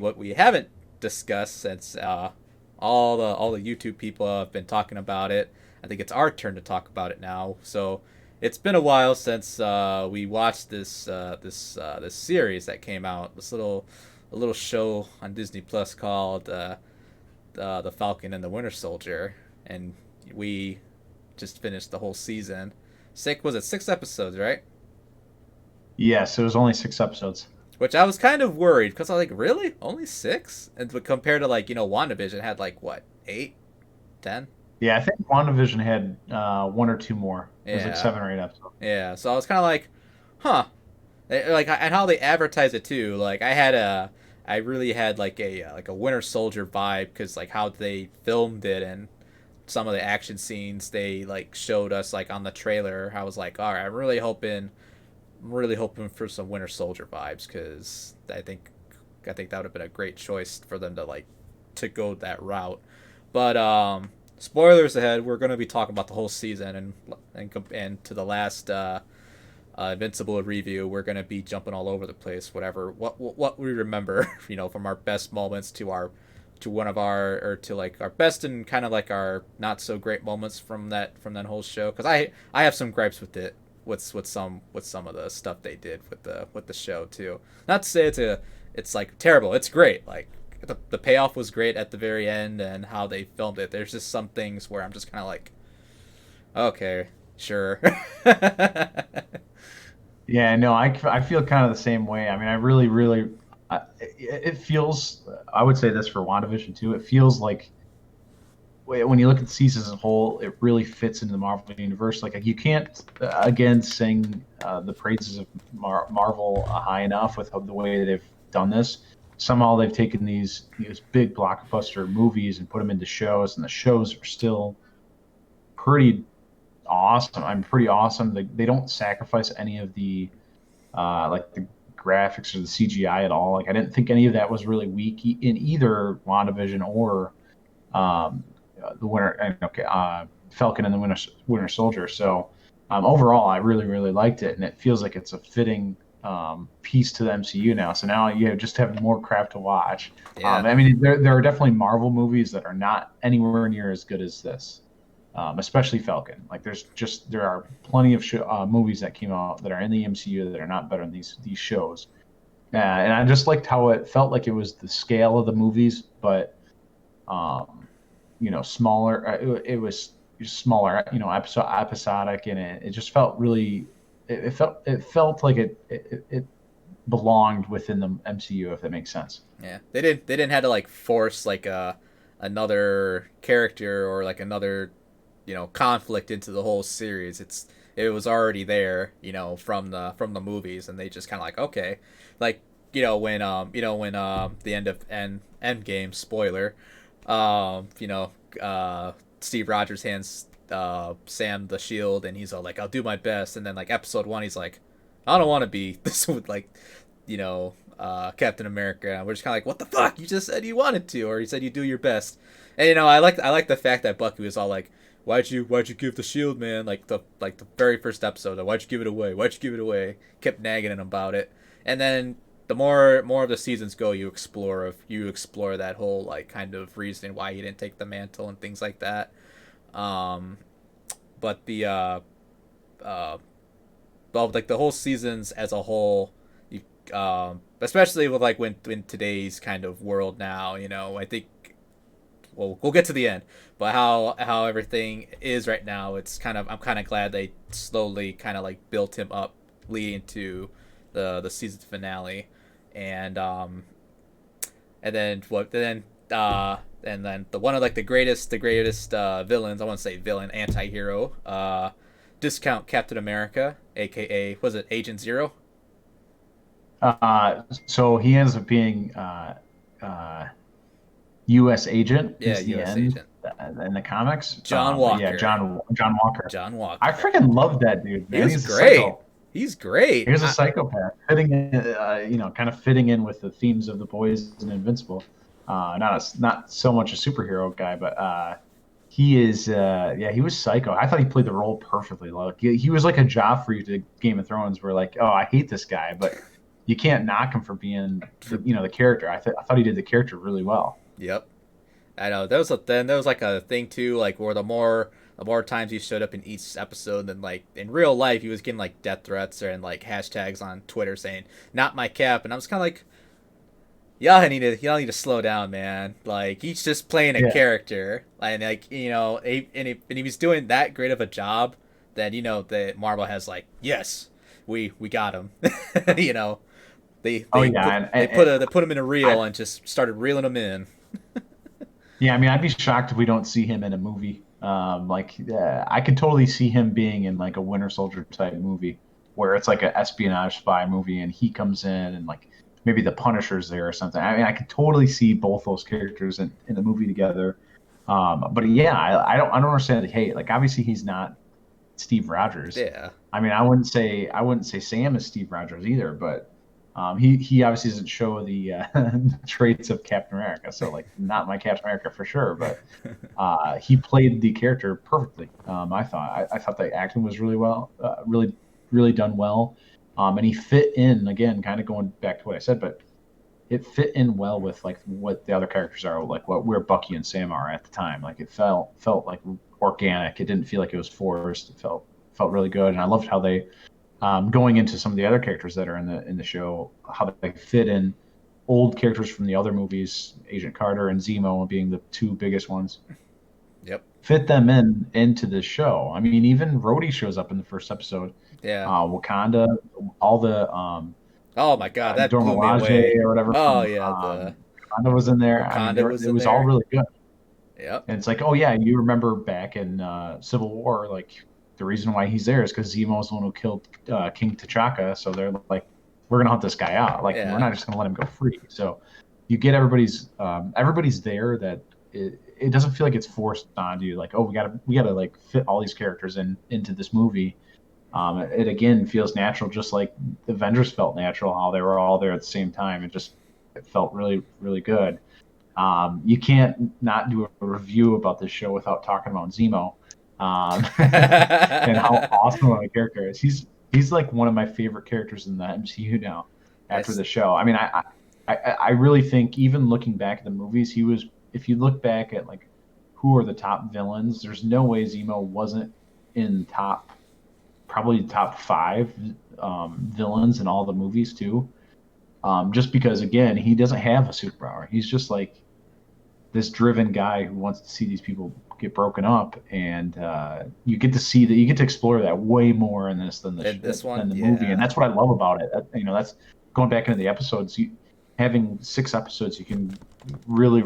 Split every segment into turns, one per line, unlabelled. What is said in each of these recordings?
what we haven't discussed since all the YouTube people have been talking about it. I think it's our turn to talk about it now. So it's been a while since we watched this series that came out. This little show on Disney Plus called the Falcon and the Winter Soldier, and we just finished the whole season. Six episodes, right?
Yes, it was only 6 episodes.
Which I was kind of worried because I was like, really, only six? And compared to like WandaVision had like what, eight, 10?
Yeah, I think WandaVision had one or two more. It was like
Yeah,
7 or 8 episodes.
yeah. So I was kind of like, huh. Like, and how they advertise it too. Like I really had like a Winter Soldier vibe because like how they filmed it and some of the action scenes they like showed us like on the trailer. I was like, all right, I'm really hoping for some Winter Soldier vibes because I think that would have been a great choice for them to like to go that route. But spoilers ahead, we're going to be talking about the whole season and to the last Invincible review, we're going to be jumping all over the place. Whatever what we remember, from our best moments to one of our or to like our best and kind of like our not so great moments from that whole show because I have some gripes with it with some of the stuff they did with the show too. Not to say it's like terrible. It's great. Like the payoff was great at the very end and how they filmed it. There's just some things where I'm just kind of like, okay, sure.
Yeah, no, I feel kind of the same way. I mean, I really, really, it feels, I would say this for WandaVision too. It feels like when you look at the season as a whole, it really fits into the Marvel universe. Like you can't, again, sing the praises of Marvel high enough with the way that they've done this. Somehow they've taken these big blockbuster movies and put them into shows, and the shows are still pretty awesome. I'm pretty awesome. They don't sacrifice any of the like the graphics or the CGI at all. Like I didn't think any of that was really weak in either WandaVision or um, the Winter okay, Falcon and the Winter Soldier. So overall, I really really liked it, and it feels like it's a fitting piece to the MCU now. So now you just have more crap to watch.
Yeah.
I mean, there are definitely Marvel movies that are not anywhere near as good as this, especially Falcon. Like there are plenty of movies that came out that are in the MCU that are not better than these shows. And I just liked how it felt like it was the scale of the movies, but smaller. It was smaller, episodic, and it just felt really. It felt like it belonged within the MCU, if that makes sense.
Yeah. They didn't have to like force like another character or like another conflict into the whole series. It was already there, from the movies, and they just kind of like, okay, like when the end of Endgame, spoiler, you know Steve Rogers hands Sam the shield, and he's all like, I'll do my best, and then like episode one, he's like, I don't want to be this with like Captain America. And we're just kind of like, what the fuck? You just said you wanted to, or you said you do your best. And I like the fact that Bucky was all like, why'd you give the shield, man? Like the very first episode, like, why'd you give it away? Why'd you give it away? Kept nagging him about it. And then the more of the seasons go, you explore that whole like kind of reasoning why he didn't take the mantle and things like that. Um, but uh, like the whole seasons as a whole, you especially with like when in today's kind of world now, I think we'll get to the end, but how everything is right now, I'm kind of glad they slowly kind of like built him up leading to the season finale, and then the one of like the greatest villains, I want to say villain, anti-hero, discount Captain America, aka was it Agent Zero?
So he ends up being uh, U.S. agent
Yeah,
is the
U.S.
end
agent
in the comics.
John
But yeah,
Walker.
John Walker.
John
I
Walker.
freaking love that dude,
He
man.
was
He's a
great.
psycho.
He's great.
He's a psychopath, fitting in, kind of fitting in with the themes of the boys and Invincible. Not so much a superhero guy, but he is. Yeah, he was psycho. I thought he played the role perfectly. Like he was like a Joffrey to Game of Thrones, where like, oh, I hate this guy, but you can't knock him for being the character. I thought he did the character really well.
Yep. I know there was like a thing too, like where the more times he showed up in each episode, then like in real life he was getting like death threats and like hashtags on Twitter saying "not my cap," and I was kind of like, y'all need to slow down, man. Like he's just playing a
Yeah.
character, and like and he was doing that great of a job that that Marvel has like, yes, we got him. you know they
Oh
they
yeah,
put
and,
they
and,
put a they put him in a reel
I
and just started reeling him in.
yeah, I mean, I'd be shocked if we don't see him in a movie. I could totally see him being in like a Winter Soldier type movie where it's like an espionage spy movie, and he comes in and like maybe the Punisher's there or something. I mean, I could totally see both those characters in the movie together. But yeah, I don't understand the hate. Like, obviously, he's not Steve Rogers.
Yeah.
I mean, I wouldn't say Sam is Steve Rogers either, but he obviously doesn't show the traits of Captain America. So like, not my Captain America for sure, but he played the character perfectly. I thought the acting was really well, really done well, and he fit in again, kind of going back to what I said, but it fit in well with like what the other characters are, like what where Bucky and Sam are at the time. Like it felt like organic. It didn't feel like it was forced. It felt really good, and I loved how they going into some of the other characters that are in the show, how they fit in old characters from the other movies, Agent Carter and Zemo being the two biggest ones.
Yep.
Fit them into the show. I mean, even Rhodey shows up in the first episode.
Yeah.
Wakanda, all the
Oh my god, that
Dora
blew me
Milaje
away.
or whatever
Oh
from
yeah, the
Wakanda was in there. I mean,
Wakanda was
it
in
was all
there.
really good.
Yep.
And it's like, oh yeah, you remember back in Civil War, like the reason why he's there is because Zemo is the one who killed King T'Chaka. So they're like, we're gonna hunt this guy out. Like we're
Yeah.
not just gonna let him go free. So you get everybody's there that it doesn't feel like it's forced onto you. Like, oh, we gotta like fit all these characters into this movie. It again feels natural, just like the Avengers felt natural, how they were all there at the same time. It felt really, really good. You can't not do a review about this show without talking about Zemo, and how awesome of a character is. He's like one of my favorite characters in the MCU now. After
Yes.
the show, I mean, I really think even looking back at the movies, he was. If you look back at like who are the top villains, there's no way Zemo wasn't in probably top five villains in all the movies too. Just because again, he doesn't have a superpower. He's just like this driven guy who wants to see these people get broken up, and you get to explore that way more in this
And this one,
than the movie, and
yeah.
that's what I love about it. That's going back into the episodes. Having 6 episodes, you can really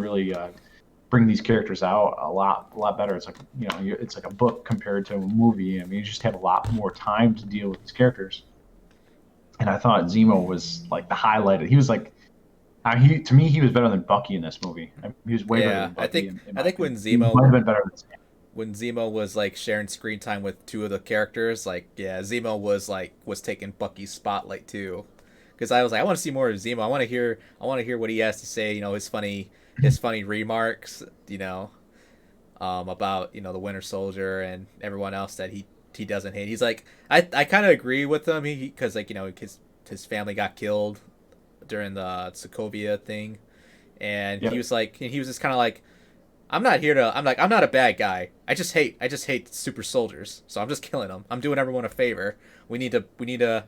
bring these characters out a lot better. It's like it's like a book compared to a movie. I mean, you just have a lot more time to deal with these characters. And I thought Zemo was like the highlight. He was like to me, he was better than Bucky in this movie. I mean, he was way better
Yeah.
than
I
Bucky,
think
in
I
my
think when
opinion. He might have been better than Sam.
Zemo was like sharing screen time with two of the characters, like yeah, Zemo was taking Bucky's spotlight too. Because I was like, I want to see more of Zemo. I want to hear what he has to say. His funny remarks. About the Winter Soldier and everyone else that he doesn't hate. He's like, I kind of agree with him. Because like his family got killed during the Sokovia thing, and he
Yep.
was like, and he was just kind of like, I'm not a bad guy. I just hate super soldiers. So I'm just killing them. I'm doing everyone a favor. We need to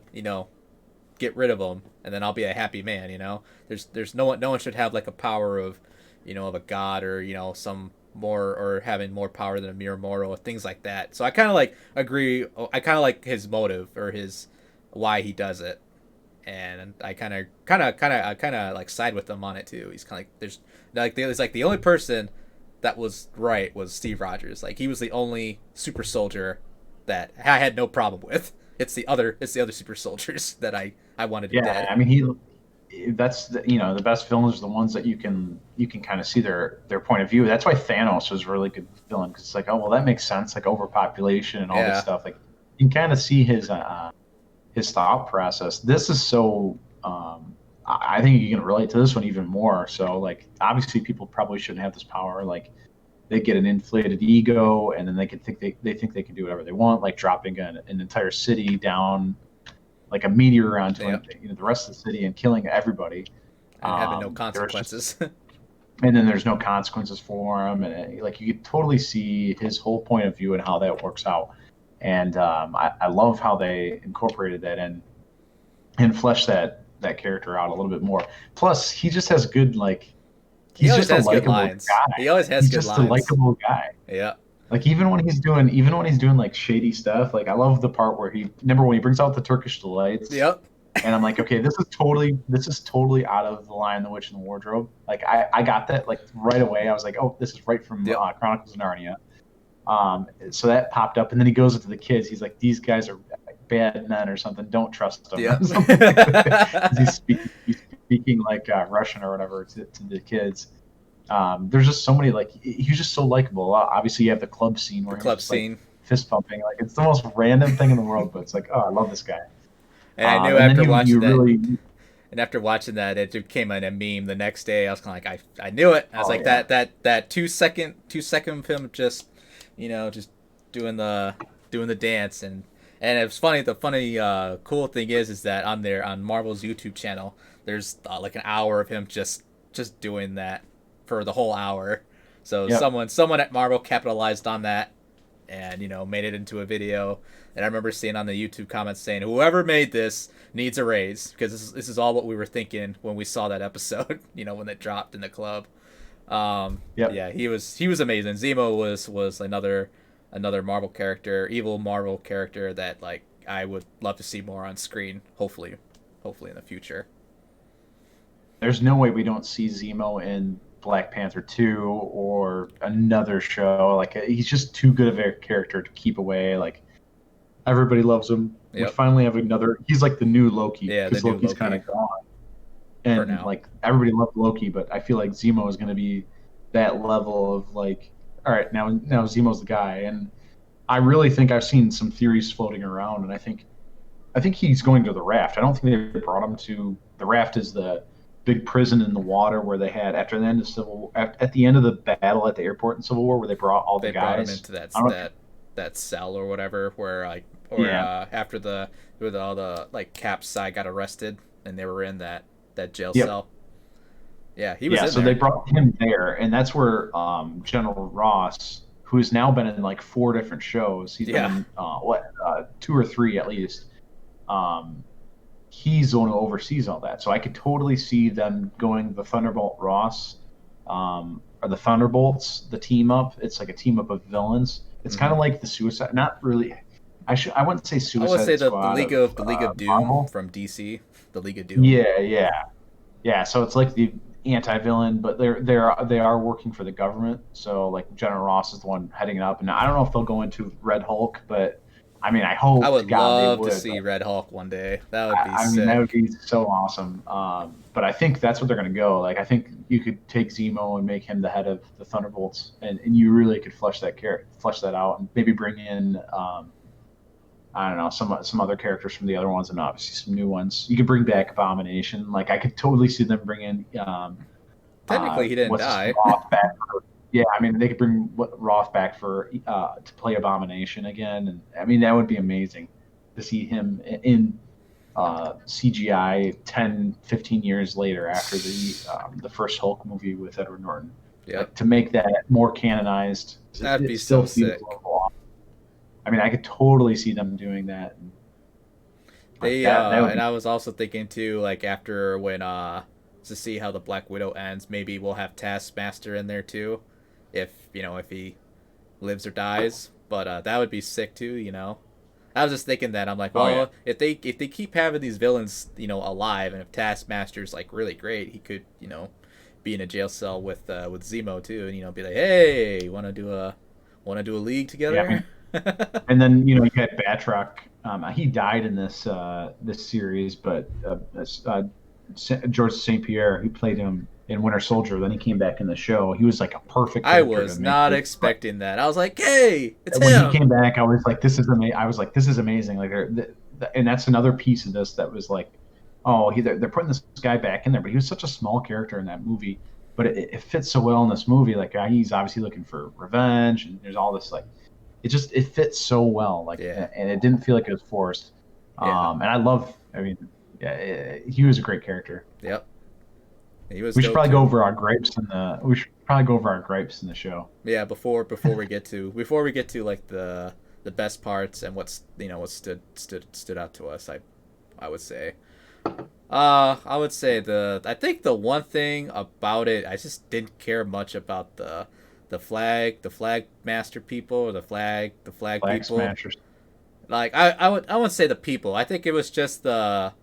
get rid of them, and then I'll be a happy man. There's no one should have like a power of a god, or some more, or having more power than a mere mortal, or things like that. So I kind of like agree. I kind of like his motive, or his why he does it, and I kind of like side with him on it too. He's kind of like there's like the only person that was right was Steve Rogers. Like he was the only super soldier that I had no problem with. It's the other super soldiers that I wanted
Yeah,
dead.
I mean, that's the best villains are the ones that you can kind of see their point of view. That's why Thanos was a really good villain, because it's like, oh well, that makes sense, like overpopulation and all this
Yeah.
stuff. Like you can kind of see his thought process. This is so. I think you can relate to this one even more. So like, obviously, people probably shouldn't have this power. Like they get an inflated ego, and then they think they can do whatever they want, like dropping an entire city down like a meteor onto
Yep.
the rest of the city and killing everybody.
And having no
There was just
consequences.
and then there's no consequences for him, and like you could totally see his whole point of view and how that works out. And I love how they incorporated that in and fleshed that character out a little bit more. Plus, he just has good like
He
he's
always
just a
has good
likable
lines.
guy.
He always has
He's
good
just a
lines.
likable guy.
Yeah.
Like even when he's doing like shady stuff, like I love the part where he remember when he brings out the Turkish delights,
Yep.
and I'm like, okay, this is totally out of the Lion, the Witch, and the Wardrobe. Like I got that like right away. I was like, oh, this is right from
Yep.
Chronicles of Narnia. So that popped up, and then he goes into the kids. He's like, these guys are like bad men or something. Don't trust them
Yep.
or something like that. He's speaking like Russian or whatever to the kids. There's just so many like he's just so likable. Obviously, you have the club scene
The
where he's
club
just like
scene.
fist pumping. Like it's the most random thing in the world, but it's like, oh, I love this guy.
And I knew
And then
after
you
watching that,
really,
and after watching that, it became a meme the next day. I was kind of like, I knew it. I was
oh
like,
yeah,
that 2 second film just, just doing the dance, and it was funny. The funny cool thing is that on Marvel's YouTube channel, there's like an hour of him just doing that for the whole hour. So
yep.
someone at Marvel capitalized on that and made it into a video. And I remember seeing on the YouTube comments saying, "Whoever made this needs a raise because this is all what we were thinking when we saw that episode. When it dropped in the club."
Yep.
Yeah, he was amazing. Zemo was another Marvel character, evil Marvel character that like I would love to see more on screen. Hopefully in the future.
There's no way we don't see Zemo in Black Panther 2 or another show. Like he's just too good of a character to keep away. Like everybody loves him. We
Yep.
finally have another. He's like the new Loki
Yeah, the
because
new
Loki's kind
Loki
of gone.
for
And
now.
like everybody loved Loki, but I feel like Zemo is going to be that level of like, all right, now Zemo's the guy. And I really think I've seen some theories floating around, and I think he's going to the Raft. I don't think they brought him to the Raft. Is the big prison in the water where they had after the end of Civil at the end of the battle at the airport in Civil War where they brought all the
They brought him
guys.
into that
I don't.
that cell or whatever where like or
Yeah,
after with all the like Cap's side got arrested and they were in that jail
yep,
cell. Yeah, he was
yeah.
in
So they
there.
brought him there, and that's where General Ross, who has now been in like 4 different shows, he's been
Yeah,
in two or three at least. Um, he's the one who oversees all that. So I could totally see them going the Thunderbolt Ross, or the Thunderbolts, the team up. It's like a team up of villains. It's kind
hmm
of like the Suicide, not really. I wouldn't say
I would say
Suicide
the
Squad
League
of
of the League of Doom
Marvel.
from DC, the League of Doom.
Yeah, yeah, yeah. So it's like the anti-villain, but they are working for the government. So like General Ross is the one heading it up, and I don't know if they'll go into Red Hulk, but I mean, I
I
hope to
would
God they
love to
would.
see Red Hulk one day. That would be
I mean, that would
sick.
be so awesome. But I think that's what they're going to go. Like, I think you could take Zemo and make him the head of the Thunderbolts, and you really could flesh that out, and maybe bring in, I don't know, some other characters from the other ones, and obviously some new ones. You could bring back Abomination. Like, I could totally see them bringing,
Technically, he didn't
what's his
die.
Roth back. Yeah, I mean, they could bring Roth back for to play Abomination again, and I mean that would be amazing to see him in CGI 10, 15 years later after the first Hulk movie with Edward Norton.
Yep,
Like to make that more canonized,
that'd
it
be
still
so
feels a
sick.
little off. I mean, I could totally see them doing that. Like that would
And
be.
I was also thinking too, like after when to see how the Black Widow ends, maybe we'll have Taskmaster in there too, if he lives or dies. But that would be sick too. I was just thinking that I'm like,
Oh yeah,
well, if they keep having these villains, alive, and if Taskmaster's like really great, he could, be in a jail cell with Zemo too, and be like, hey, want to do a league
yeah. I
together?
mean, and then you had Batroc. He died in this series, but George St. Pierre, who played him in Winter Soldier, then he came back in the show. He was like a perfect
I
character to
was
make
not
this. Like,
expecting that. I was like, hey, it's
when he
him.
came back, I was like, "This is amazing." I was like, "This is amazing!" Like, and that's another piece of this that was like, "Oh, they're putting this guy back in there," but he was such a small character in that movie, but it fits so well in this movie. Like, he's obviously looking for revenge, and there's all this like, it fits so well. Like,
Yeah.
and it didn't feel like it was forced.
Yeah.
And I love. I mean, yeah, he was a great character.
Yep. He was
We should
dope
probably go
too.
over our gripes in the. We should probably go over our gripes in the show.
Yeah. Before we get to like the best parts and what's what stood out to us, I would say. I would say I think the one thing about it, I just didn't care much about the flag master people, or the flag
Flag
people.
Smashers.
Like I wouldn't say the people. I think it was just the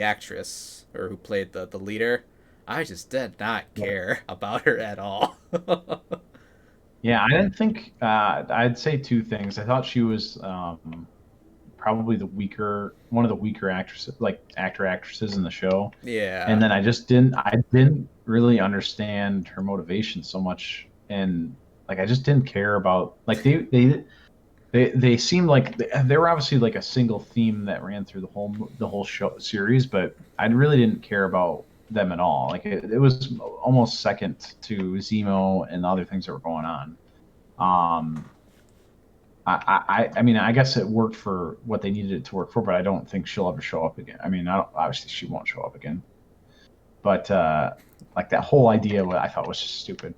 actress, or who played the leader. I just did not
Yeah.
care about her at all.
Yeah, I didn't think. I'd say two things. I thought she was probably one of the weaker actresses, like actresses in the show. And
Yeah.
then I didn't really understand her motivation so much, and like I just didn't care about like they seemed like they were obviously like a single theme that ran through the whole show series, but I really didn't care about them at all. Like it was almost second to Zemo and the other things that were going on. Um, I mean, I guess it worked for what they needed it to work for, but I don't think she'll ever show up again. I mean, obviously she won't show up again, but like that whole idea, what I thought was just stupid.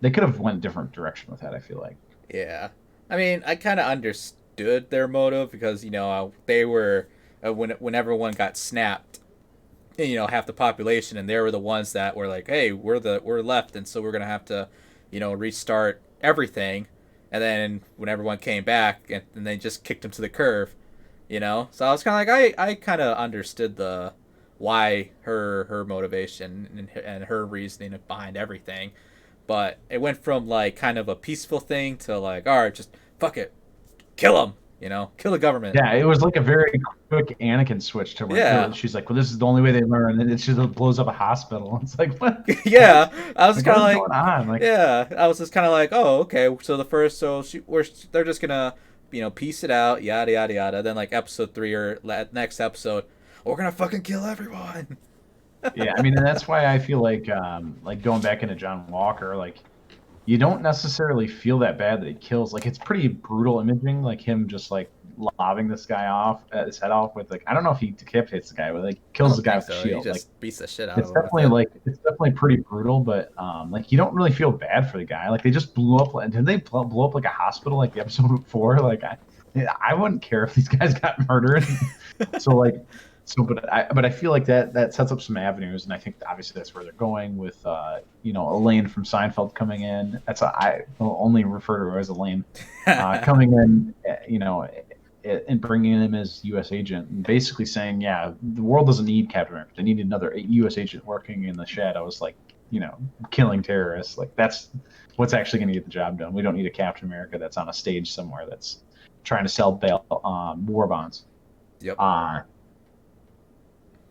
They could have went a different direction with that. I feel like.
Yeah. I mean, I kind of understood their motive, because they were when everyone got snapped, half the population, and they were the ones that were like, hey, we're left, and so we're gonna have to restart everything. And then when everyone came back, and they just kicked them to the curb. So I was kind of like, I kind of understood the why her motivation and her reasoning behind everything. But it went from like kind of a peaceful thing to like, all right, just fuck it, kill him, kill the government.
Yeah, it was like a very quick Anakin switch to where
Yeah.
she's like, "Well, this is the only way they learn," and then she blows up a hospital. It's like, what?
Yeah, I was
Like,
kind
what
of
is
like,
going on? Like,
yeah, I was just kind of like, oh, okay. So they're just gonna, piece it out, yada yada yada. Then like episode 3 or next episode, we're gonna fucking kill everyone.
yeah, I mean, and that's why I feel like going back into John Walker, like you don't necessarily feel that bad that he kills. Like it's pretty brutal imaging, like him just like lobbing this guy off, his head off with like I don't know if he decapitates the guy, but like
I
kills the
don't
guy
think
with a
so. He
shield. Like
just beats the shit out of
it's
him with
definitely
it.
like it's definitely pretty brutal, but like you don't really feel bad for the guy. Like they just blew up. Did they blow up like a hospital like the episode before? Like I wouldn't care if these guys got murdered. So like but I feel like that sets up some avenues, and I think obviously that's where they're going with Elaine from Seinfeld coming in. I will only refer to her as Elaine coming in, and bringing him as U.S. agent, and basically saying, yeah, the world doesn't need Captain America. They need another U.S. agent working in the shadows, like killing terrorists. Like that's what's actually going to get the job done. We don't need a Captain America that's on a stage somewhere that's trying to sell war bonds.
Yep.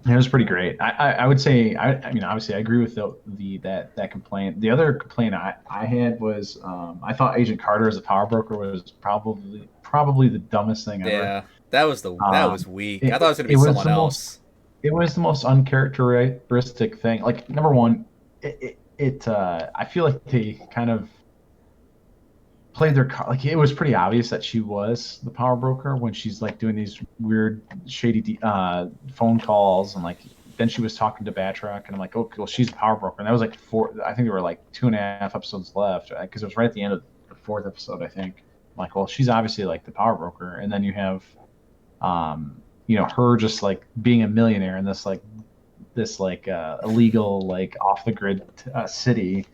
It was pretty great. I would say I mean obviously I agree with that complaint. The other complaint I had was I thought Agent Carter as a power broker was probably the dumbest thing ever.
Yeah, that was weak. I thought it was gonna
It
be
was
someone
the most
else.
it was the most uncharacteristic thing. Like number one, I feel like they kind of played their like it was pretty obvious that she was the power broker when she's like doing these weird shady phone calls, and like then she was talking to Batroc, and I'm like, oh well, she's a power broker. And that was like I think there were like 2.5 episodes left, because it was right at the end of the 4th episode, I think. I'm like, well, she's obviously like the power broker. And then you have her just like being a millionaire in this illegal like off the grid city.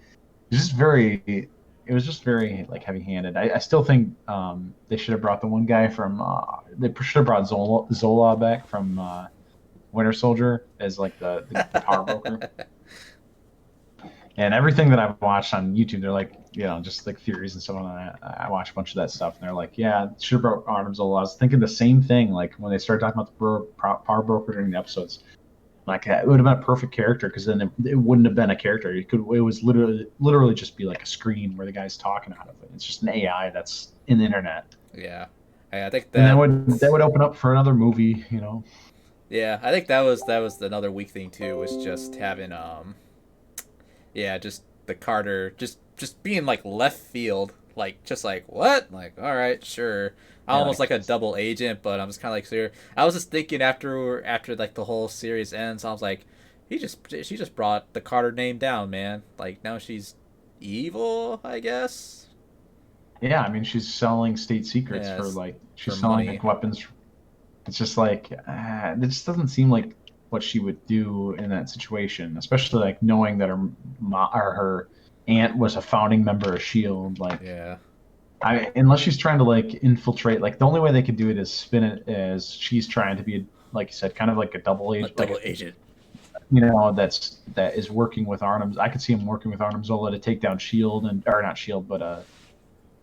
It was just very like heavy-handed. I still think they should have brought the one guy from they should have brought Zola back from Winter Soldier as like the power broker. And everything that I've watched on YouTube, they're like, just like theories and stuff on that. I watch a bunch of that stuff, and they're like, yeah, should have brought Arnim Zola. I was thinking the same thing, like when they started talking about the power broker during the episodes. Like it would have been a perfect character, because then it wouldn't have been a character. It was literally just be like a screen where the guy's talking out of it. It's just an AI that's in the internet.
Yeah, I think
And
that.
that would open up for another movie.
Yeah, I think that was another weak thing too. Was just having yeah, just the Carter just being like left field, like just like what? Like, all right, sure.
Yeah,
Almost
like
like a double agent, but I'm just kind of like sure. I was just thinking after like the whole series ends, I was like, she just brought the Carter name down, man. Like now she's evil, I guess.
yeah, I mean, she's selling state secrets
Yeah,
for
it's
like
for
she's selling
money.
like weapons. It's just like it just doesn't seem like what she would do in that situation, especially like knowing that her aunt was a founding member of Shield. Like,
Yeah,
unless she's trying to like infiltrate, like the only way they could do it is spin it as she's trying to be, like you said, kind of like a double
a
agent, like
double agent.
that is working with Arnim. I could see him working with Arnim Zola to take down Shield and or not Shield, but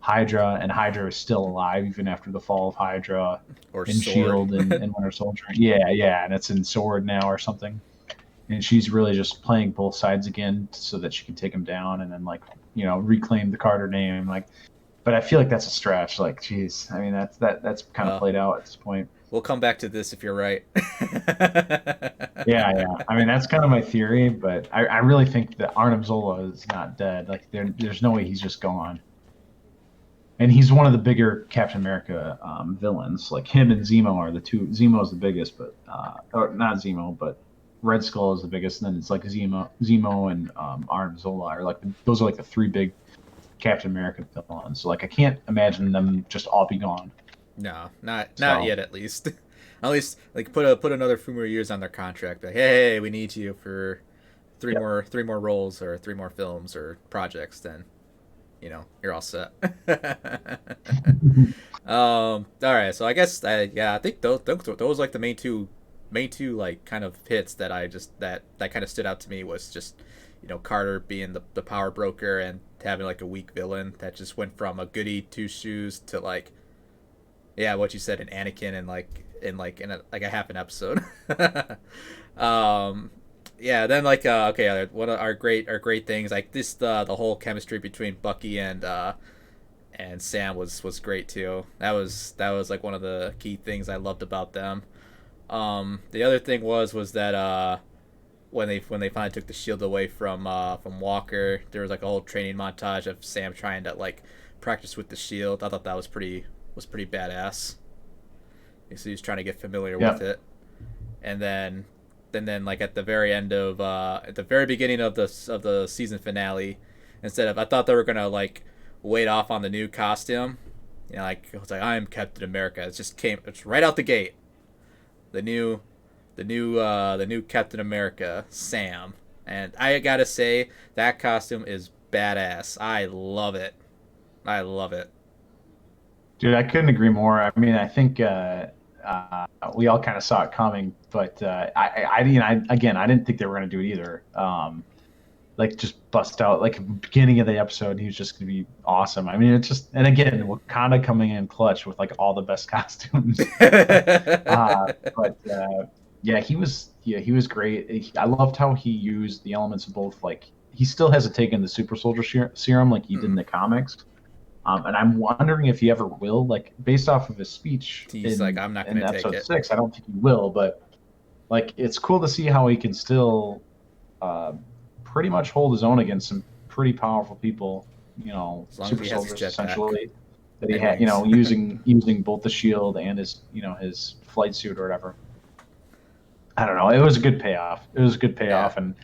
Hydra, and Hydra is still alive even after the fall of Hydra
Or
in
sword.
Shield and Winter Soldier. Yeah, yeah, and it's in Sword now or something. And she's really just playing both sides again so that she can take him down and then like reclaim the Carter name. Like, but I feel like that's a stretch. Like, geez, I mean that's kind of
Well,
played out at this point.
we'll come back to this if you're right.
Yeah, yeah. I mean, that's kind of my theory, but I really think that Arnim Zola is not dead. Like, there's no way he's just gone. And he's one of the bigger Captain America villains. Like him and Zemo are the two. Zemo is the biggest, but or not Zemo, but Red Skull is the biggest. And then it's like Zemo and Arnim Zola are like those are like the three big Captain America villains. So like I can't imagine them just all be gone.
No, not
So
yet. At least, at least like put another few more years on their contract. Like, hey, we need you for
yeah,
three more roles or three more films or projects. Then you're all set. All right. So I guess yeah, I think those like the main two like kind of hits that I just that kind of stood out to me was just Carter being the power broker and having like a weak villain that just went from a goody two shoes to like yeah, what you said in Anakin and like in a half an episode. um, yeah, then like okay, one of our great things like this the whole chemistry between Bucky and Sam was great too. That was like one of the key things I loved about them. The other thing was that when they finally took the shield away from Walker, there was like a whole training montage of Sam trying to like practice with the shield. I thought that was pretty badass. So he was trying to get familiar
yeah.
with it, and then like at the very end of at the very beginning of the season finale, instead of I thought they were gonna like wait off on the new costume, like it was like I'm Captain America. It's right out the gate. The new the new Captain America, Sam, and I gotta say that costume is badass. I love it. I love it.
Dude, I couldn't agree more. I mean, I think we all kind of saw it coming, but again, I didn't think they were going to do it either. Like just bust out like beginning of the episode, he was just going to be awesome. I mean, it's just and again, Wakanda coming in clutch with like all the best costumes. But yeah, he was great. I loved how he used the elements of both. Like he still has it taken the super soldier serum like he did in the comics. And I'm wondering if he ever will, like based off of his speech
He's like, I'm not
in
gonna take
episode
it.
6. I don't think he will, but like it's cool to see how he can still uh, pretty much hold his own against some pretty powerful people.
As long as
Super
he has his
soldiers
jetpack
essentially that he
and
had.
wings.
Using both the shield and his flight suit or whatever. I don't know. It was a good payoff. It was a good
Yeah.
payoff, and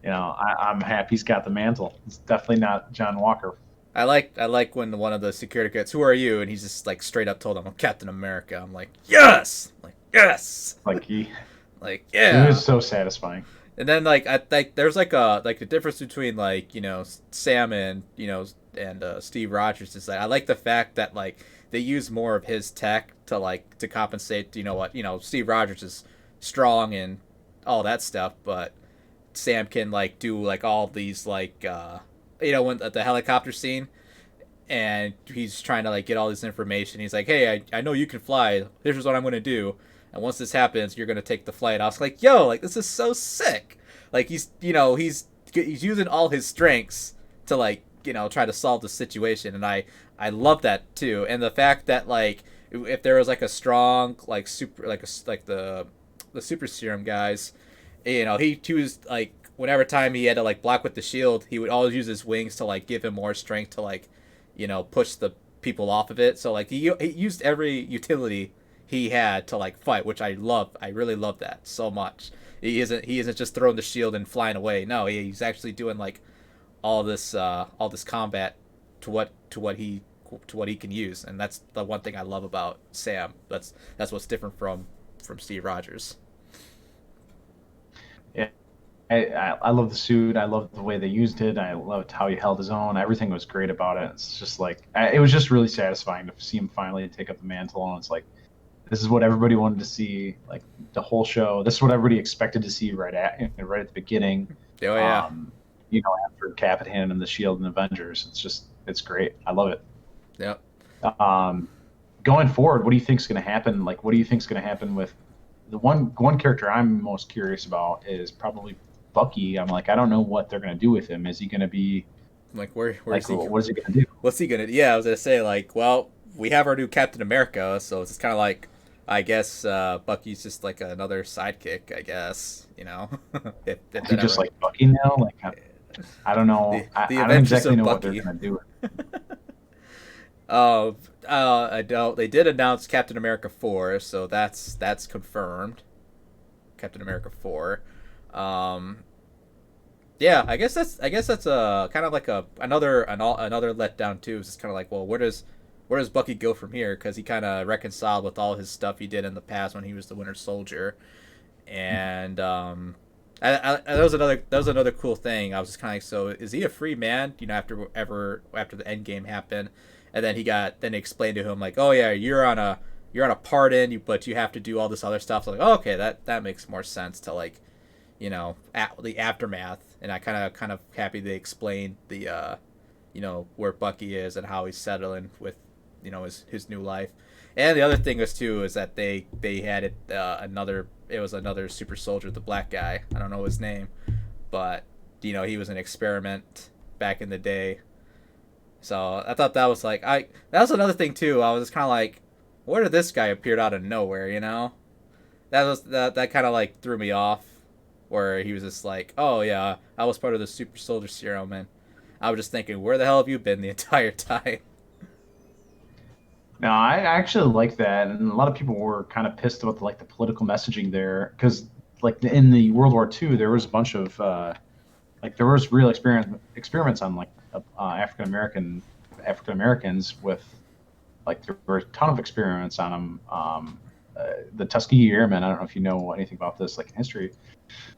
I'm happy he's got the mantle. It's definitely not John Walker.
I like when one of the security guards, who are you? And he's just like straight up told him, I'm Captain America. I'm like, yes! I'm like, yes!
Like
Like,
it
yeah.
was so satisfying.
And then like I like there's like a difference between like, Sam and Steve Rogers is that I like the fact that like they use more of his tech to compensate, Steve Rogers is strong and all that stuff, but Sam can like do like all these like when at the helicopter scene and he's trying to like get all this information. He's like, "Hey, I know you can fly. Here's what I'm gonna do. And once this happens, you're gonna take the flight." I was like, "Yo, like this is so sick." Like he's using all his strengths to like try to solve the situation, and I love that too. And the fact that like if there was like a strong like super like the super serum guys, he was like whenever time he had to like block with the shield, he would always use his wings to like give him more strength to like push the people off of it. So like he used every utility he had to like fight, which I love. I really love that so much. He isn't just throwing the shield and flying away. No, he's actually doing like all this combat to what he can use, and that's the one thing I love about Sam. That's what's different from Steve Rogers.
Yeah, I love the suit. I love the way they used it. I loved how he held his own. Everything was great about it. It's just like it was just really satisfying to see him finally take up the mantle. And it's like this is what everybody wanted to see, like the whole show. This is what everybody expected to see right at the beginning.
Oh yeah.
After Cap had handed him the shield in Avengers, it's great. I love it.
Yep.
Going forward, what do you think's going to happen? Like, what do you think's going to happen with the one character I'm most curious about is probably Bucky. I'm like, I don't know what they're going to do with him. Is he going to be
Like where
like,
is he?
what is he going to do?
What's he gonna? Yeah, I was gonna say like, well, we have our new Captain America, so it's kind of like, I guess Bucky's just like another sidekick, I guess. If
Is he just like Bucky now? Like, I don't know.
The
I don't
Adventures
exactly
of
know what
Bucky.
they're going to do.
I don't. They did announce Captain America 4, so that's confirmed. Captain America 4. Yeah, I guess that's a kind of like another letdown too. It's just kind of like, well, where does Bucky go from here? Because he kind of reconciled with all his stuff he did in the past when he was the Winter Soldier, and that was another cool thing. I was just kind of like, so is he a free man? After the end game happened, and then they explained to him like, oh yeah, you're on a pardon, but you have to do all this other stuff. So like, oh, okay, that makes more sense to like, the aftermath. And I kind of happy they explained the where Bucky is and how he's settling with his new life. And the other thing was too is that they had another super soldier, the black guy. I don't know his name, but he was an experiment back in the day. So I thought that was that was another thing too. I was just kind of like, where did this guy appear out of nowhere? That kind of like threw me off, where he was just like, oh yeah, I was part of the super soldier serum, and I was just thinking, where the hell have you been the entire time?
No, I actually like that, and a lot of people were kind of pissed about the political messaging there, because like in the World War II, there was a bunch of there was real experiments on African Americans with there were a ton of experiments on them. The Tuskegee Airmen. I don't know if you know anything about this, like in history,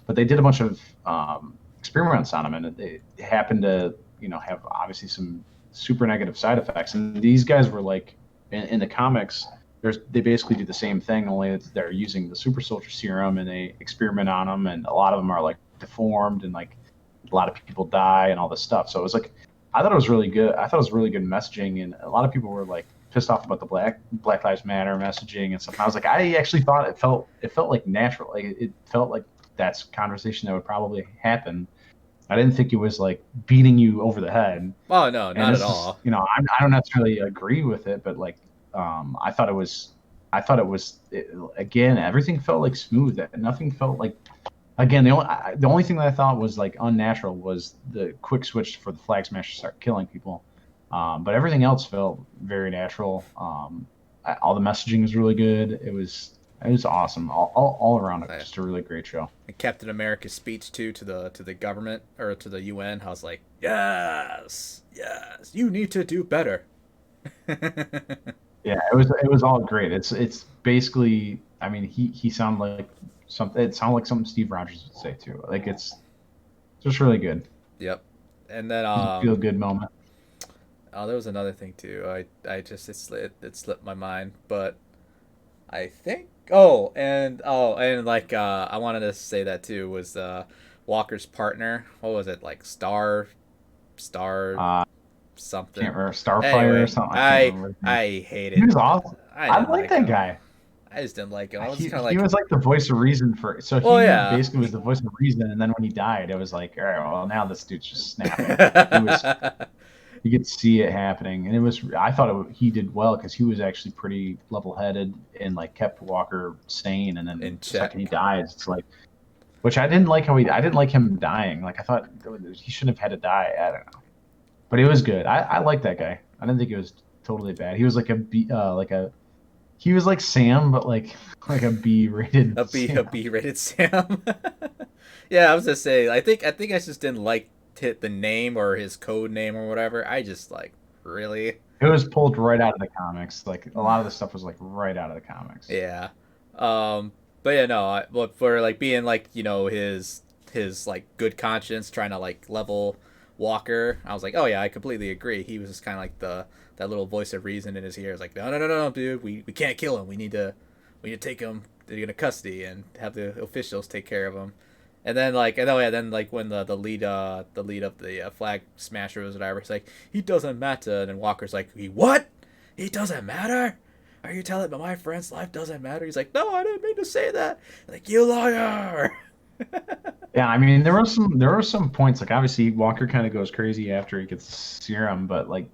but they did a bunch of experiments on them, and they happened to have obviously some super negative side effects. And these guys were like in the comics. They basically do the same thing, only they're using the super soldier serum and they experiment on them, and a lot of them are like deformed, and like a lot of people die and all this stuff. So it was like, I thought it was really good. I thought it was really good messaging, and a lot of people were like pissed off about the Black Lives Matter messaging and stuff. And I was like, I actually thought it felt like natural. Like it felt like that's a conversation that would probably happen. I didn't think it was like beating you over the head.
Oh no, not at all.
I don't necessarily agree with it, but like, I thought it was, again, everything felt like smooth. Nothing felt like, again, the only thing that I thought was like unnatural was the quick switch for the Flag Smash to start killing people. But everything else felt very natural. All the messaging was really good. It was awesome. All around it, just a really great show.
And Captain America's speech too to the government or to the UN, I was like, yes, you need to do better.
Yeah, it was all great. It's basically, I mean, he sounded like something. It sounded like something Steve Rogers would say too. Like it's just really good.
Yep. And then
feel good moment.
Oh, there was another thing too. I just it slipped my mind, but I think and like I wanted to say that too was Walker's partner. What was it, like Star something?
Can't remember, Starfire
anyway,
or something.
I hated.
He was awesome. I
didn't
like that
him.
guy.
I just didn't like him. I was
He
kind of like,
was like the voice of reason for. So he
yeah.
basically was the voice of reason, and then when he died, it was like, all right, well now this dude's just snapping. You could see it happening, and it was. I thought he did well because he was actually pretty level-headed and like kept Walker sane. And then the second he dies, it's like, which I didn't like I didn't like him dying. Like I thought he shouldn't have had to die. I don't know, but it was good. I like that guy. I didn't think it was totally bad. He was like a B, he was like Sam, but like a B rated
A
Sam.
B rated Sam. Yeah, I was gonna say. I think I just didn't like hit the name or his code name or whatever. I just like really.
It was pulled right out of the comics. Like a lot of the stuff was like right out of the comics.
Yeah. But yeah, no. But for like being like his like good conscience trying to like level Walker, I was like, oh yeah, I completely agree. He was just kind of like the that little voice of reason in his ear. It's like, no, no, no, no, dude, we can't kill him. We need to take him into custody and have the officials take care of him. And then like and then yeah, then like when the lead of the flag smasher was whatever, it's like he doesn't matter. And then Walker's like, he what? He doesn't matter? Are you telling me my friend's life doesn't matter? He's like, no, I didn't mean to say that. Like, you liar.
Yeah, I mean there were some points like obviously Walker kind of goes crazy after he gets serum, but like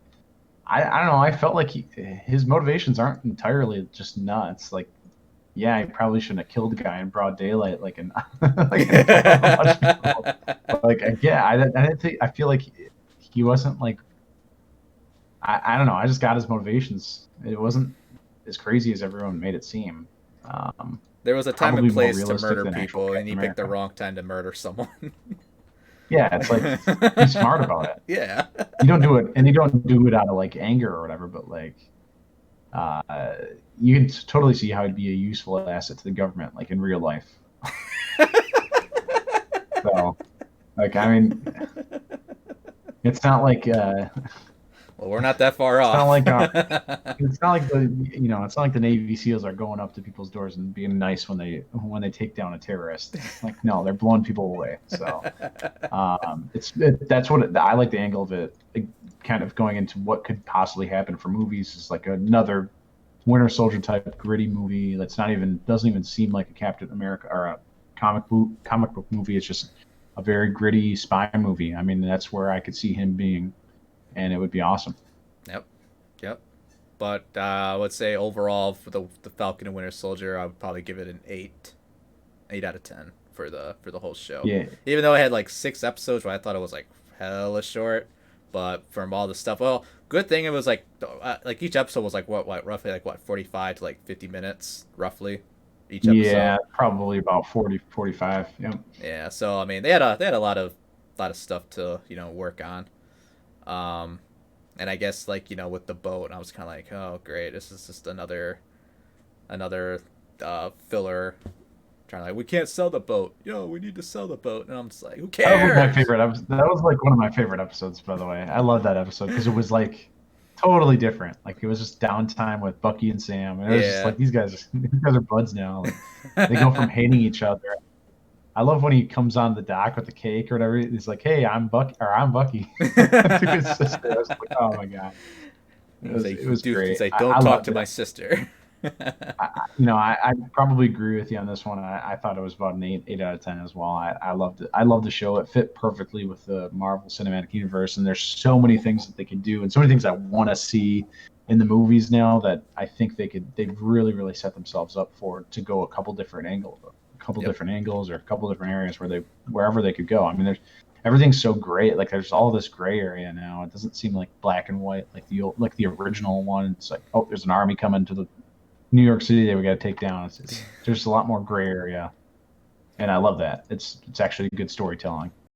I don't know, I felt like his motivations aren't entirely just nuts. Like yeah, he probably shouldn't have killed the guy in broad daylight like in front of a bunch of people. Like yeah, I didn't think I feel like he wasn't like I don't know, I just got his motivations. It wasn't as crazy as everyone made it seem. Um,
There was a time and
Probably more
place to
realistic
murder
than actual
people, and
Captain
he picked the
America.
wrong time to murder someone.
Yeah, it's like be smart about it.
Yeah.
You don't do it, and you don't do it out of like anger or whatever, but like uh, you can totally see how it'd be a useful asset to the government, like in real life. So, like, I mean, it's not like
Well, we're not that far
it's not
off.
like it's not like it's not like the Navy SEALs are going up to people's doors and being nice when they take down a terrorist. Like, no, they're blowing people away. So, that's what I like the angle of it, like, kind of going into what could possibly happen for movies is like another Winter Soldier type gritty movie that's not even doesn't even seem like a Captain America or a comic book movie. It's just a very gritty spy movie. I mean, that's where I could see him being, and it would be awesome.
Yep. Yep. But I would say overall for the Falcon and Winter Soldier, I would probably give it an 8 out of 10 for the whole show.
Yeah,
Even though it had like 6 episodes, where I thought it was like hella short, but from all the stuff, well, good thing it was like each episode was like what roughly like what 45 to like 50 minutes roughly each episode.
yeah, probably about 40, 45. Yep.
Yeah, so I mean they had a lot of stuff to work on. Um, and I guess like with the boat, I was kind of like, oh great, this is just another filler. Trying to like we can't sell the boat. We need to sell the boat, and I'm just like, who
That was my
cares?
favorite episode. That was like one of my favorite episodes, by the way. I love that episode because it was like totally different. Like it was just downtime with Bucky and Sam, and it was just
Yeah.
like these guys are buds now. Like they go from hating each other. I love when he comes on the dock with the cake or whatever. He's like, "Hey, I'm Bucky," or "I'm Bucky," to his sister. I was like, "Oh my god, it
He's
was
like,
it was
dude, he's
great."
like,
I
don't talk
loved
to
it.
my sister.
I probably agree with you on this one. I thought it was about an eight out of 10 as well. I loved it. I love the show. It fit perfectly with the Marvel Cinematic Universe, and there's so many things that they could do, and so many things I want to see in the movies now that I think they've really really set themselves up for to go a couple
Yep.
different angles, or a couple different areas wherever they could go. I mean, there's everything's so great. Like there's all this gray area now. It doesn't seem like black and white like the original one. It's like, oh, there's an army coming to the New York City that we got to take down. There's a lot more gray area, and I love that. It's actually good storytelling.